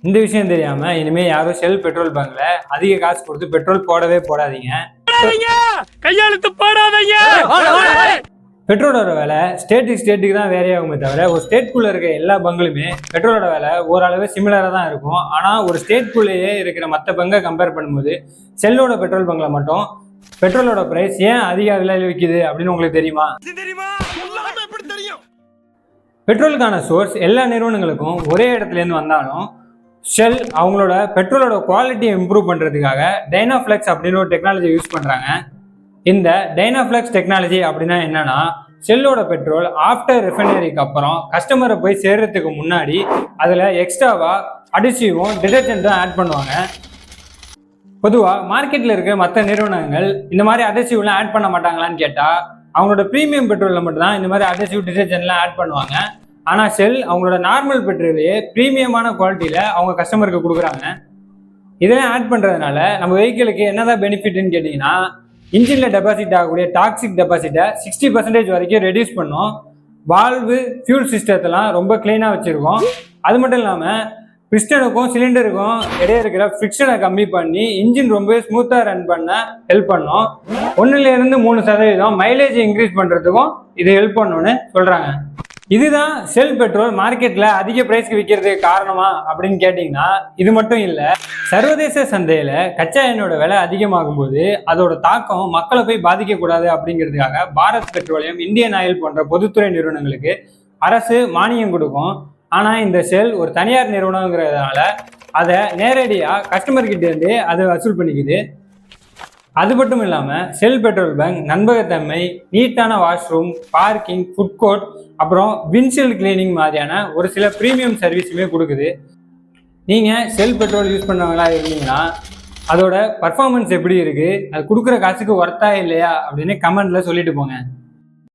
இந்த விஷயம் தெரியாம இனிமே யாரும் ஷெல் பெட்ரோல் பங்க்ல அதிக காசு கொடுத்து பெட்ரோல் போடவே போடாதீங்க. கையெழுத்து போடாதீங்க. பெட்ரோலோட விலை ஸ்டேட்டுக்கு தான் வேறே ஆகுமே தவிர ஒரு ஸ்டேட்குள்ளே இருக்க எல்லா பங்குலுமே பெட்ரோலோட விலை ஓரளவு சிமிலராக தான் இருக்கும். ஆனால் ஒரு ஸ்டேட்குள்ளேயே இருக்கிற மற்ற பங்கை கம்பேர் பண்ணும்போது ஷெல்லோட பெட்ரோல் பங்கில் மட்டும் பெட்ரோலோட பிரைஸ் ஏன் அதிக விலையில் விற்கிது அப்படின்னு உங்களுக்கு தெரியுமா? பெட்ரோலுக்கான சோர்ஸ் எல்லா நிறுவனங்களுக்கும் ஒரே இடத்துலேருந்து வந்தாலும் ஷெல் அவங்களோட பெட்ரோலோட குவாலிட்டியை இம்ப்ரூவ் பண்ணுறதுக்காக டைனாஃப்ளெக்ஸ் அப்படின்னு ஒரு டெக்னாலஜி யூஸ் பண்ணுறாங்க. இந்த டைனாஃப்ளெக்ஸ் டெக்னாலஜி அப்படின்னா என்னன்னா, ஷெல்லோட பெட்ரோல் ஆஃப்டர் ரிஃபைனரிக்கு அப்புறம் கஸ்டமரை போய் சேர்றதுக்கு முன்னாடி அதில் எக்ஸ்ட்ராவாக அடிசிவும் டிடர்ஜென்ட்டும் ஆட் பண்ணுவாங்க. பொதுவாக மார்க்கெட்டில் இருக்க மற்ற நிறுவனங்கள் இந்த மாதிரி அடிசிவ்லாம் ஆட் பண்ண மாட்டாங்களான்னு கேட்டால் அவங்களோட ப்ரீமியம் பெட்ரோலில் மட்டும்தான் இந்த மாதிரி அடிசிவ் டிடர்ஜென்ட்லாம் ஆட் பண்ணுவாங்க. ஆனால் ஷெல் அவங்களோட நார்மல் பெட்ரோலையே ப்ரீமியமான குவாலிட்டியில் அவங்க கஸ்டமருக்கு கொடுக்குறாங்க. இதெல்லாம் ஆட் பண்ணுறதுனால நம்ம வெஹிக்கிளுக்கு என்னதான் பெனிஃபிட்னு கேட்டிங்கன்னா, இன்ஜினில் டெபாசிட் ஆகக்கூடிய டாக்ஸிக் டெபாசிட்டை 60% வரைக்கும் ரெடியூஸ் பண்ணும். வால்வு ஃபியூல் சிஸ்டத்தெல்லாம் ரொம்ப க்ளீனாக வச்சுருக்கோம். அது மட்டும் இல்லாமல் பிஸ்டனுக்கும் சிலிண்டருக்கும் இடையே இருக்கிற ஃப்ரிக்ஷனை கம்மி பண்ணி இன்ஜின் ரொம்ப ஸ்மூத்தாக ரன் பண்ண ஹெல்ப் பண்ணும். 1-3% மைலேஜ் இன்க்ரீஸ் பண்ணுறதுக்கும் இது ஹெல்ப் பண்ணுன்னு சொல்கிறாங்க. இதுதான் ஷெல் பெட்ரோல் மார்க்கெட்டில் அதிக பிரைஸ்க்கு விற்கிறதுக்கு காரணமா அப்படின்னு கேட்டிங்கன்னா இது மட்டும் இல்லை. சர்வதேச சந்தையில் கச்சா எண்ணெயோட விலை அதிகமாகும் போது அதோட தாக்கம் மக்களை போய் பாதிக்கக்கூடாது அப்படிங்கிறதுக்காக பாரத் பெட்ரோலியம், இந்தியன் ஆயில் போன்ற பொதுத்துறை நிறுவனங்களுக்கு அரசு மானியம் கொடுக்கும். ஆனால் இந்த ஷெல் ஒரு தனியார் நிறுவனங்கிறதுனால அதை நேரடியாக கஸ்டமர்கிட்டேருந்து அதை வசூல் பண்ணிக்குது. அது மட்டும் இல்லாமல் ஷெல் பெட்ரோல் பங்க் நண்பகத்தன்மை, நீட்டான வாஷ்ரூம், பார்க்கிங், ஃபுட் கோர்ட், அப்புறம் விண்ட்ஷீல்டு கிளீனிங் மாதிரியான ஒரு சில ப்ரீமியம் சர்வீஸுமே கொடுக்குது. நீங்கள் ஷெல் பெட்ரோல் யூஸ் பண்ணவங்களா இருந்தீங்கன்னா அதோட பர்ஃபார்மன்ஸ் எப்படி இருக்குது, அது கொடுக்குற காசுக்கு ஒர்த்தா இல்லையா அப்படின்னு கமெண்ட்டில் சொல்லிட்டு போங்க.